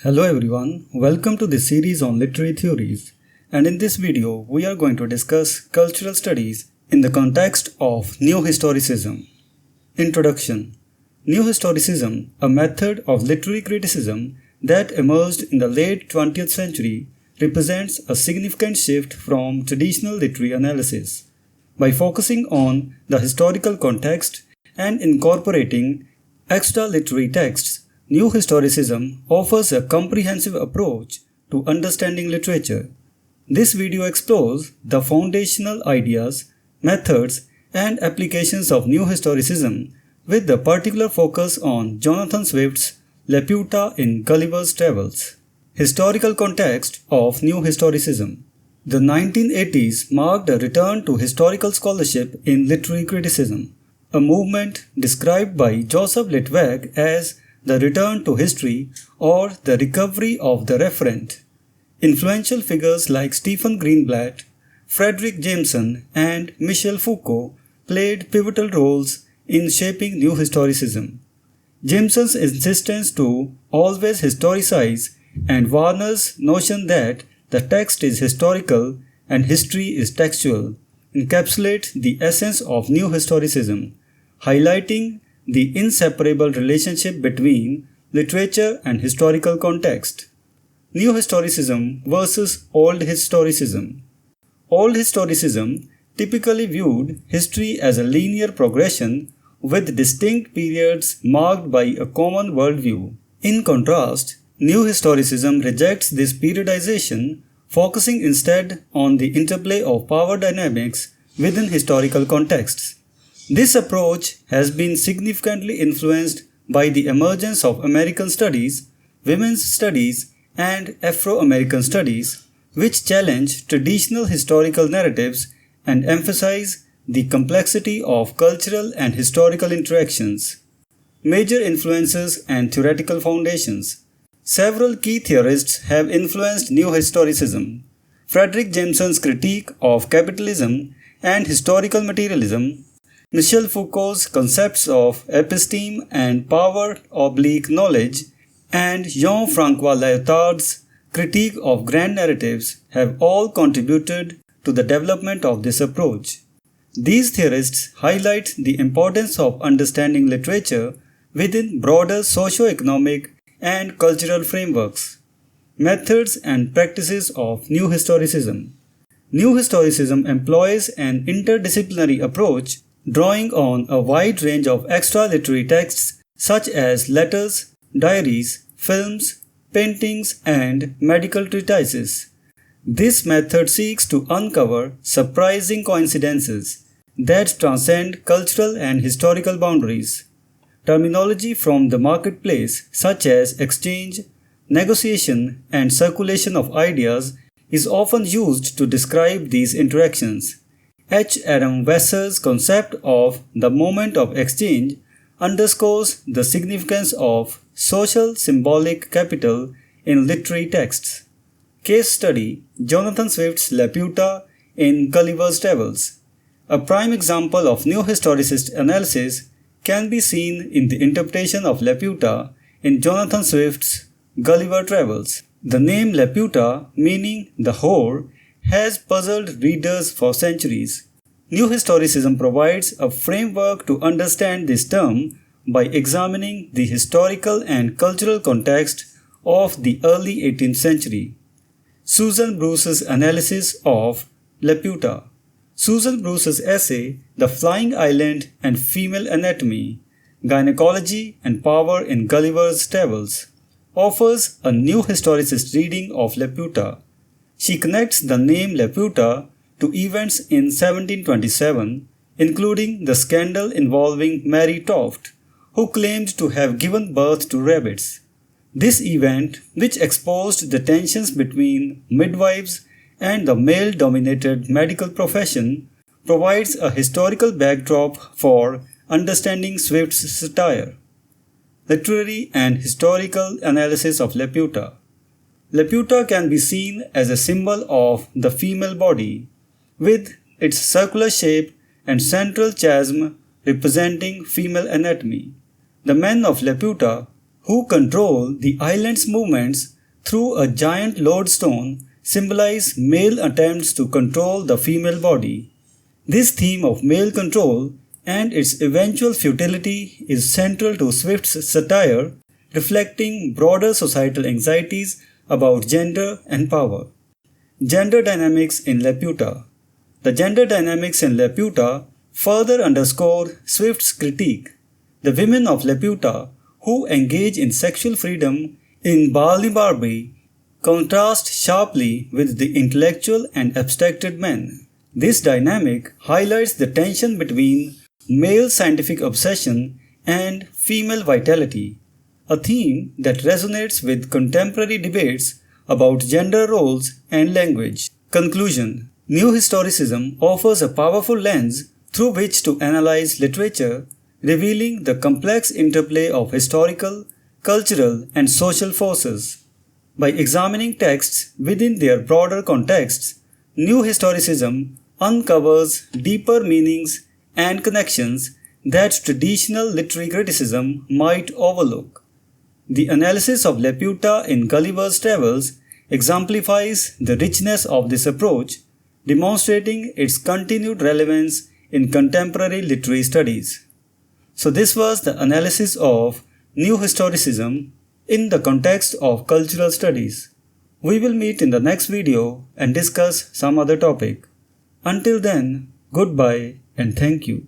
Hello everyone, welcome to this series on literary theories, and in this video we are going to discuss cultural studies in the context of New Historicism. Introduction. New Historicism, a method of literary criticism that emerged in the late 20th century, represents a significant shift from traditional literary analysis. By focusing on the historical context and incorporating extra literary texts, New Historicism offers a comprehensive approach to understanding literature. This video explores the foundational ideas, methods, and applications of New Historicism with the particular focus on Jonathan Swift's Laputa in Gulliver's Travels. Historical context of New Historicism. The 1980s marked a return to historical scholarship in literary criticism, a movement described by Joseph Littweg as the return to history or the recovery of the referent. Influential figures like Stephen Greenblatt, Frederick Jameson, and Michel Foucault played pivotal roles in shaping New Historicism. Jameson's insistence to always historicize and Warner's notion that the text is historical and history is textual encapsulate the essence of New Historicism, highlighting the inseparable relationship between literature and historical context. New Historicism versus Old Historicism. Old Historicism typically viewed history as a linear progression with distinct periods marked by a common worldview. In contrast, New Historicism rejects this periodization, focusing instead on the interplay of power dynamics within historical contexts. This approach has been significantly influenced by the emergence of American studies, women's studies, and Afro-American studies, which challenge traditional historical narratives and emphasize the complexity of cultural and historical interactions. Major influences and theoretical foundations. Several key theorists have influenced New Historicism. Frederick Jameson's critique of capitalism and historical materialism, Michel Foucault's concepts of episteme and power/knowledge, and Jean-François Lyotard's critique of grand narratives have all contributed to the development of this approach. These theorists highlight the importance of understanding literature within broader socio-economic and cultural frameworks. Methods and practices of New Historicism. New Historicism employs an interdisciplinary approach drawing on a wide range of extra literary texts such as letters, diaries, films, paintings, and medical treatises. This method seeks to uncover surprising coincidences that transcend cultural and historical boundaries. Terminology from the marketplace such as exchange, negotiation, and circulation of ideas is often used to describe these interactions. H. Adam Wasser's concept of the moment of exchange underscores the significance of social symbolic capital in literary texts. Case study: Jonathan Swift's Laputa in Gulliver's Travels. A prime example of New Historicist analysis can be seen in the interpretation of Laputa in Jonathan Swift's Gulliver's Travels. The name Laputa, meaning the whore, has puzzled readers for centuries. New Historicism provides a framework to understand this term by examining the historical and cultural context of the early 18th century. Susan Bruce's analysis of Laputa. Susan Bruce's essay, The Flying Island and Female Anatomy, Gynecology and Power in Gulliver's Travels, offers a new historicist reading of Laputa. She connects the name Laputa to events in 1727, including the scandal involving Mary Toft, who claimed to have given birth to rabbits. This event, which exposed the tensions between midwives and the male-dominated medical profession, provides a historical backdrop for understanding Swift's satire. Literary and historical analysis of Laputa. Laputa can be seen as a symbol of the female body, with its circular shape and central chasm representing female anatomy. The men of Laputa, who control the island's movements through a giant lodestone symbolize male attempts to control the female body. This theme of male control and its eventual futility is central to Swift's satire, reflecting broader societal anxieties about gender and power. Gender dynamics in Laputa. The gender dynamics in Laputa further underscore Swift's critique. The women of Laputa who engage in sexual freedom in Balnibarbi contrast sharply with the intellectual and abstracted men. This dynamic highlights the tension between male scientific obsession and female vitality, a theme that resonates with contemporary debates about gender roles and language. Conclusion. New Historicism offers a powerful lens through which to analyze literature, revealing the complex interplay of historical, cultural, and social forces. By examining texts within their broader contexts, New Historicism uncovers deeper meanings and connections that traditional literary criticism might overlook. The analysis of Laputa in Gulliver's Travels exemplifies the richness of this approach, demonstrating its continued relevance in contemporary literary studies. So this was the analysis of New Historicism in the context of cultural studies. We will meet in the next video and discuss some other topic. Until then, goodbye and thank you.